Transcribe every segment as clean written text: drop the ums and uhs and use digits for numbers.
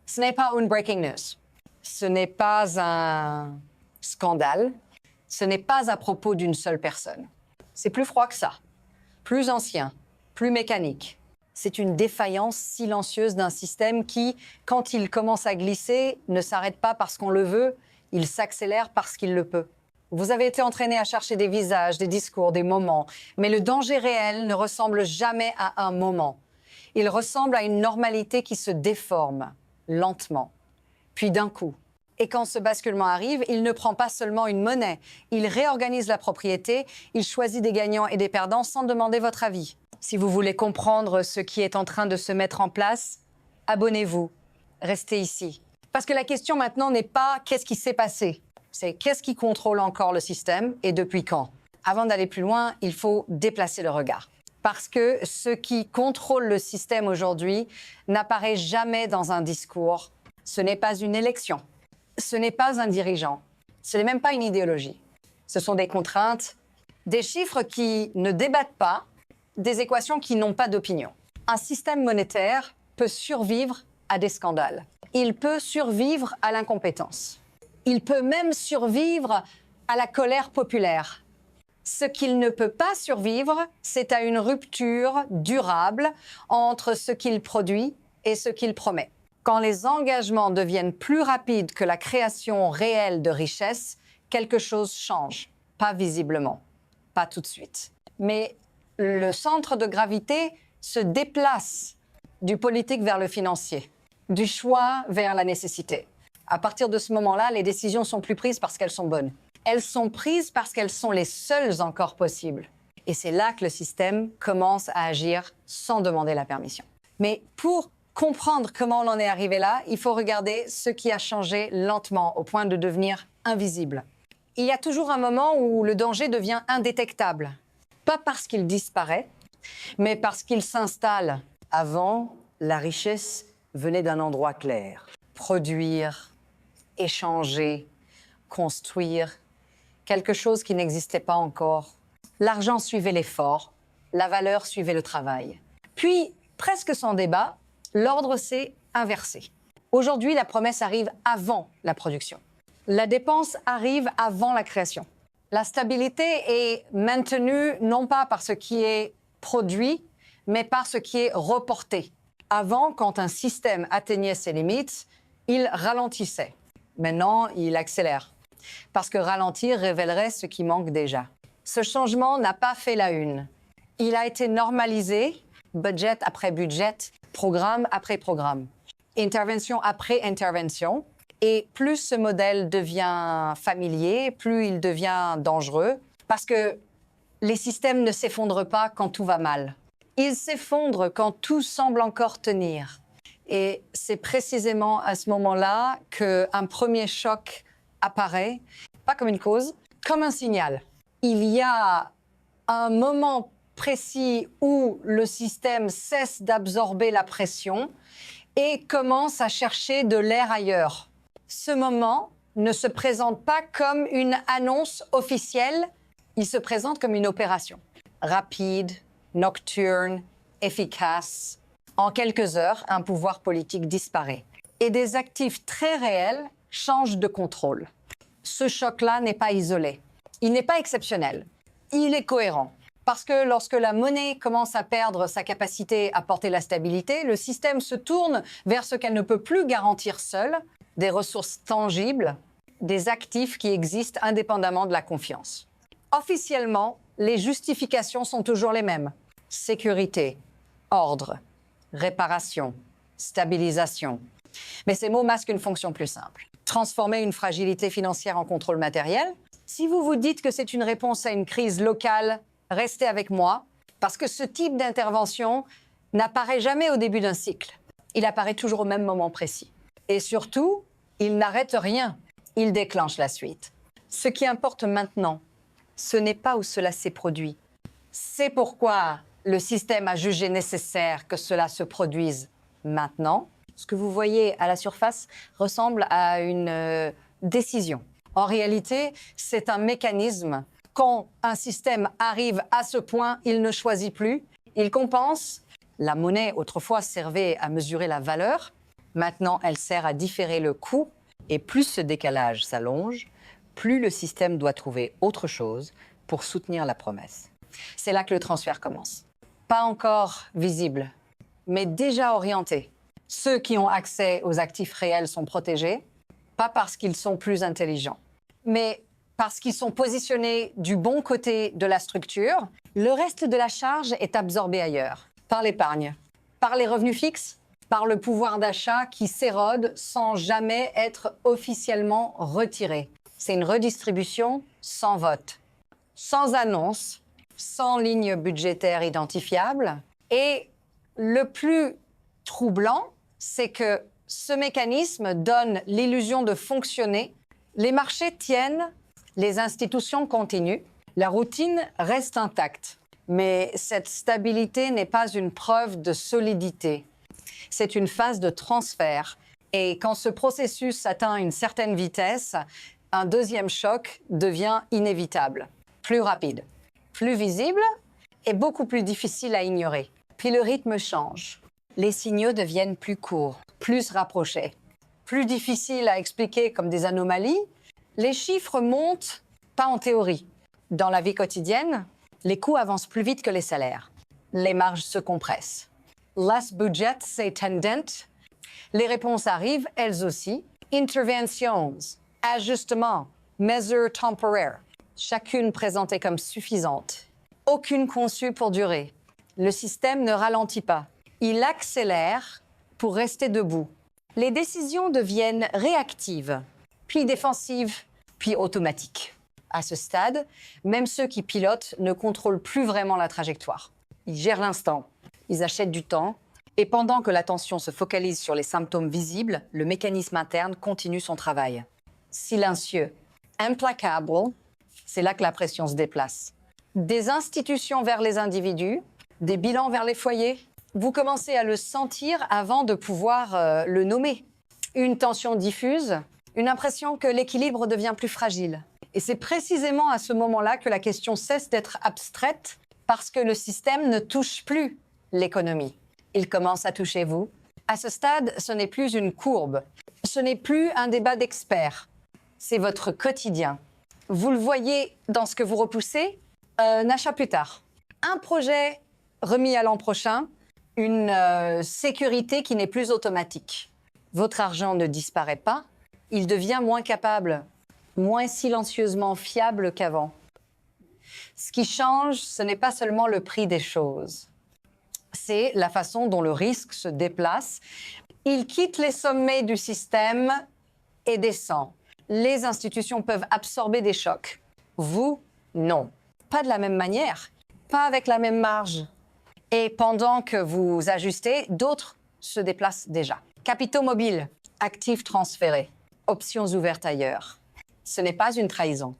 Ce n'est pas une breaking news. Ce n'est pas un scandale. Ce n'est pas à propos d'une seule personne. C'est plus froid que ça, plus ancien, plus mécanique. C'est une défaillance silencieuse d'un système qui, quand il commence à glisser, ne s'arrête pas parce qu'on le veut, il s'accélère parce qu'il le peut. Vous avez été entraîné à chercher des visages, des discours, des moments, mais le danger réel ne ressemble jamais à un moment. Il ressemble à une normalité qui se déforme, lentement, puis d'un coup. Et quand ce basculement arrive, il ne prend pas seulement une monnaie, il réorganise la propriété, il choisit des gagnants et des perdants sans demander votre avis. Si vous voulez comprendre ce qui est en train de se mettre en place, abonnez-vous, restez ici. Parce que la question maintenant n'est pas qu'est-ce qui s'est passé, c'est qu'est-ce qui contrôle encore le système et depuis quand. Avant d'aller plus loin, il faut déplacer le regard. Parce que ce qui contrôle le système aujourd'hui n'apparaît jamais dans un discours. Ce n'est pas une élection. Ce n'est pas un dirigeant. Ce n'est même pas une idéologie. Ce sont des contraintes, des chiffres qui ne débattent pas, des équations qui n'ont pas d'opinion. Un système monétaire peut survivre à des scandales. Il peut survivre à l'incompétence. Il peut même survivre à la colère populaire. Ce qu'il ne peut pas survivre, c'est à une rupture durable entre ce qu'il produit et ce qu'il promet. Quand les engagements deviennent plus rapides que la création réelle de richesse, quelque chose change. Pas visiblement, pas tout de suite. Mais le centre de gravité se déplace du politique vers le financier, du choix vers la nécessité. À partir de ce moment-là, les décisions sont plus prises parce qu'elles sont bonnes. Elles sont prises parce qu'elles sont les seules encore possibles. Et c'est là que le système commence à agir sans demander la permission. Mais pour comprendre comment on en est arrivé là, il faut regarder ce qui a changé lentement au point de devenir invisible. Il y a toujours un moment où le danger devient indétectable. Pas parce qu'il disparaît, mais parce qu'il s'installe. Avant, la richesse venait d'un endroit clair. Produire, échanger, construire, quelque chose qui n'existait pas encore. L'argent suivait l'effort, la valeur suivait le travail. Puis, presque sans débat, l'ordre s'est inversé. Aujourd'hui, la promesse arrive avant la production. La dépense arrive avant la création. La stabilité est maintenue non pas par ce qui est produit, mais par ce qui est reporté. Avant, quand un système atteignait ses limites, il ralentissait. Maintenant, il accélère. Parce que ralentir révélerait ce qui manque déjà. Ce changement n'a pas fait la une. Il a été normalisé, budget après budget, programme après programme, intervention après intervention. Et plus ce modèle devient familier, plus il devient dangereux. Parce que les systèmes ne s'effondrent pas quand tout va mal. Ils s'effondrent quand tout semble encore tenir. Et c'est précisément à ce moment-là qu'un premier choc apparaît, pas comme une cause, comme un signal. Il y a un moment précis où le système cesse d'absorber la pression et commence à chercher de l'air ailleurs. Ce moment ne se présente pas comme une annonce officielle, il se présente comme une opération. Rapide, nocturne, efficace. En quelques heures, un pouvoir politique disparaît. Et des actifs très réels changent de contrôle. Ce choc-là n'est pas isolé. Il n'est pas exceptionnel. Il est cohérent. Parce que lorsque la monnaie commence à perdre sa capacité à porter la stabilité, le système se tourne vers ce qu'elle ne peut plus garantir seule, des ressources tangibles, des actifs qui existent indépendamment de la confiance. Officiellement, les justifications sont toujours les mêmes. Sécurité, ordre, réparation, stabilisation. Mais ces mots masquent une fonction plus simple. Transformer une fragilité financière en contrôle matériel. Si vous vous dites que c'est une réponse à une crise locale, restez avec moi, parce que ce type d'intervention n'apparaît jamais au début d'un cycle. Il apparaît toujours au même moment précis. Et surtout, il n'arrête rien. Il déclenche la suite. Ce qui importe maintenant, ce n'est pas où cela s'est produit. C'est pourquoi le système a jugé nécessaire que cela se produise maintenant. Ce que vous voyez à la surface ressemble à une décision. En réalité, c'est un mécanisme. Quand un système arrive à ce point, il ne choisit plus. Il compense. La monnaie, autrefois, servait à mesurer la valeur. Maintenant, elle sert à différer le coût et plus ce décalage s'allonge, plus le système doit trouver autre chose pour soutenir la promesse. C'est là que le transfert commence. Pas encore visible, mais déjà orienté. Ceux qui ont accès aux actifs réels sont protégés, pas parce qu'ils sont plus intelligents, mais parce qu'ils sont positionnés du bon côté de la structure. Le reste de la charge est absorbé ailleurs, par l'épargne, par les revenus fixes, par le pouvoir d'achat qui s'érode sans jamais être officiellement retiré. C'est une redistribution sans vote, sans annonce, sans ligne budgétaire identifiable. Et le plus troublant, c'est que ce mécanisme donne l'illusion de fonctionner. Les marchés tiennent, les institutions continuent, la routine reste intacte. Mais cette stabilité n'est pas une preuve de solidité. C'est une phase de transfert. Et quand ce processus atteint une certaine vitesse, un deuxième choc devient inévitable, plus rapide, plus visible et beaucoup plus difficile à ignorer. Puis le rythme change. Les signaux deviennent plus courts, plus rapprochés, plus difficiles à expliquer comme des anomalies. Les chiffres montent, pas en théorie. Dans la vie quotidienne, les coûts avancent plus vite que les salaires. Les marges se compressent. Less budget, c'est tendent. Les réponses arrivent, elles aussi. Interventions, ajustements, mesures temporaires. Chacune présentée comme suffisante. Aucune conçue pour durer. Le système ne ralentit pas. Il accélère pour rester debout. Les décisions deviennent réactives, puis défensives, puis automatiques. À ce stade, même ceux qui pilotent ne contrôlent plus vraiment la trajectoire. Ils gèrent l'instant, ils achètent du temps, et pendant que l'attention se focalise sur les symptômes visibles, le mécanisme interne continue son travail. Silencieux, implacable, c'est là que la pression se déplace. Des institutions vers les individus, des bilans vers les foyers. Vous commencez à le sentir avant de pouvoir le nommer. Une tension diffuse, une impression que l'équilibre devient plus fragile. Et c'est précisément à ce moment-là que la question cesse d'être abstraite parce que le système ne touche plus l'économie. Il commence à toucher vous. À ce stade, ce n'est plus une courbe. Ce n'est plus un débat d'experts. C'est votre quotidien. Vous le voyez dans ce que vous repoussez, un achat plus tard. Un projet remis à l'an prochain, une sécurité qui n'est plus automatique. Votre argent ne disparaît pas, il devient moins capable, moins silencieusement fiable qu'avant. Ce qui change, ce n'est pas seulement le prix des choses, c'est la façon dont le risque se déplace. Il quitte les sommets du système et descend. Les institutions peuvent absorber des chocs. Vous, non. Pas de la même manière, pas avec la même marge. Et pendant que vous ajustez, d'autres se déplacent déjà. Capitaux mobiles, actifs transférés, options ouvertes ailleurs. Ce n'est pas une trahison.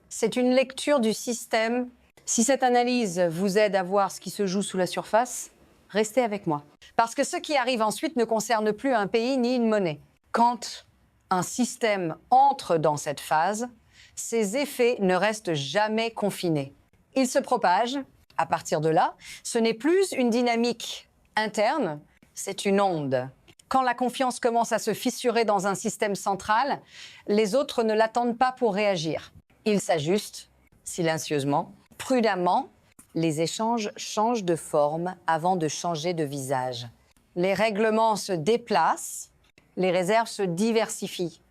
C'est une lecture du système. Si cette analyse vous aide à voir ce qui se joue sous la surface, restez avec moi. Parce que ce qui arrive ensuite ne concerne plus un pays ni une monnaie. Quand un système entre dans cette phase, ses effets ne restent jamais confinés. Ils se propagent. À partir de là, ce n'est plus une dynamique interne, c'est une onde. Quand la confiance commence à se fissurer dans un système central, les autres ne l'attendent pas pour réagir. Ils s'ajustent, silencieusement, prudemment. Les échanges changent de forme avant de changer de visage. Les règlements se déplacent, les réserves se diversifient.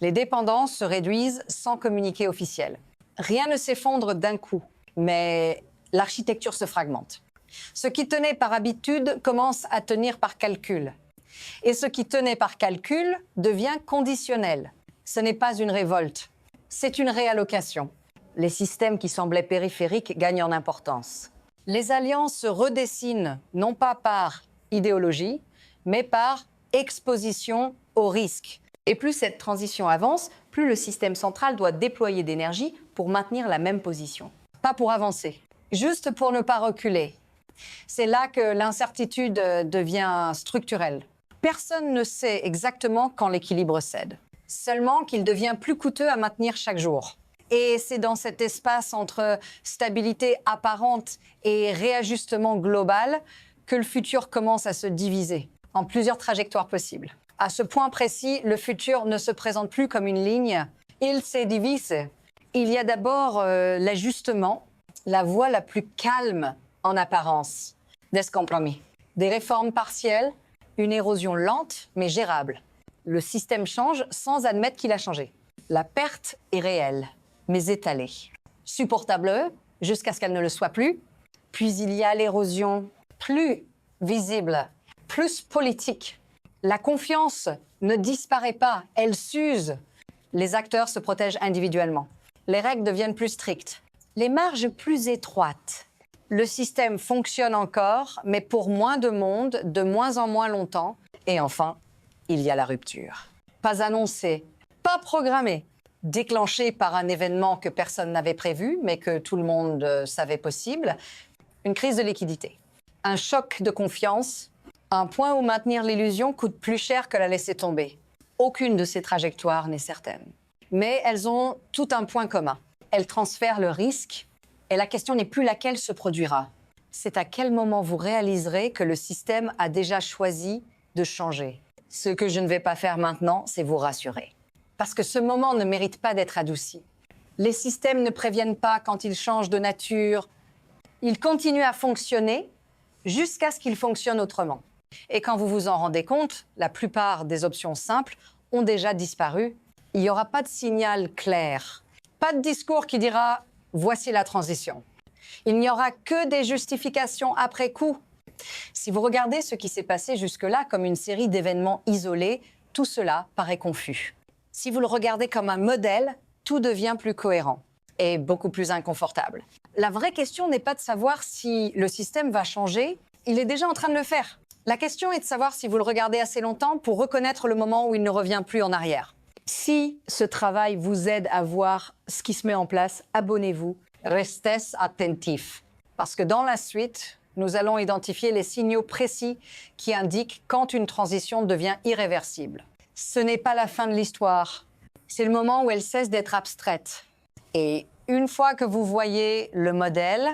Les dépendances se réduisent sans communiqué officiel. Rien ne s'effondre d'un coup, mais l'architecture se fragmente. Ce qui tenait par habitude commence à tenir par calcul. Et ce qui tenait par calcul devient conditionnel. Ce n'est pas une révolte, c'est une réallocation. Les systèmes qui semblaient périphériques gagnent en importance. Les alliances se redessinent, non pas par idéologie, mais par exposition au risque. Et plus cette transition avance, plus le système central doit déployer d'énergie pour maintenir la même position. Pas pour avancer, juste pour ne pas reculer. C'est là que l'incertitude devient structurelle. Personne ne sait exactement quand l'équilibre cède, seulement qu'il devient plus coûteux à maintenir chaque jour. Et c'est dans cet espace entre stabilité apparente et réajustement global que le futur commence à se diviser en plusieurs trajectoires possibles. À ce point précis, le futur ne se présente plus comme une ligne. Il se divise. Il y a d'abord l'ajustement, la voie la plus calme en apparence des compromis. Des réformes partielles, une érosion lente mais gérable. Le système change sans admettre qu'il a changé. La perte est réelle, mais étalée. Supportable jusqu'à ce qu'elle ne le soit plus. Puis il y a l'érosion plus visible, plus politique. La confiance ne disparaît pas, elle s'use. Les acteurs se protègent individuellement. Les règles deviennent plus strictes. Les marges plus étroites. Le système fonctionne encore, mais pour moins de monde, de moins en moins longtemps. Et enfin, il y a la rupture. Pas annoncée, pas programmée, déclenchée par un événement que personne n'avait prévu, mais que tout le monde savait possible. Une crise de liquidité. Un choc de confiance. Un point où maintenir l'illusion coûte plus cher que la laisser tomber. Aucune de ces trajectoires n'est certaine. Mais elles ont tout un point commun. Elles transfèrent le risque et la question n'est plus laquelle se produira. C'est à quel moment vous réaliserez que le système a déjà choisi de changer. Ce que je ne vais pas faire maintenant, c'est vous rassurer. Parce que ce moment ne mérite pas d'être adouci. Les systèmes ne préviennent pas quand ils changent de nature. Ils continuent à fonctionner jusqu'à ce qu'ils fonctionnent autrement. Et quand vous vous en rendez compte, la plupart des options simples ont déjà disparu. Il n'y aura pas de signal clair, pas de discours qui dira « voici la transition ». Il n'y aura que des justifications après coup. Si vous regardez ce qui s'est passé jusque-là comme une série d'événements isolés, tout cela paraît confus. Si vous le regardez comme un modèle, tout devient plus cohérent et beaucoup plus inconfortable. La vraie question n'est pas de savoir si le système va changer, il est déjà en train de le faire. La question est de savoir si vous le regardez assez longtemps pour reconnaître le moment où il ne revient plus en arrière. Si ce travail vous aide à voir ce qui se met en place, abonnez-vous, restez attentifs. Parce que dans la suite, nous allons identifier les signaux précis qui indiquent quand une transition devient irréversible. Ce n'est pas la fin de l'histoire, c'est le moment où elle cesse d'être abstraite. Et une fois que vous voyez le modèle,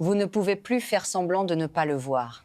vous ne pouvez plus faire semblant de ne pas le voir.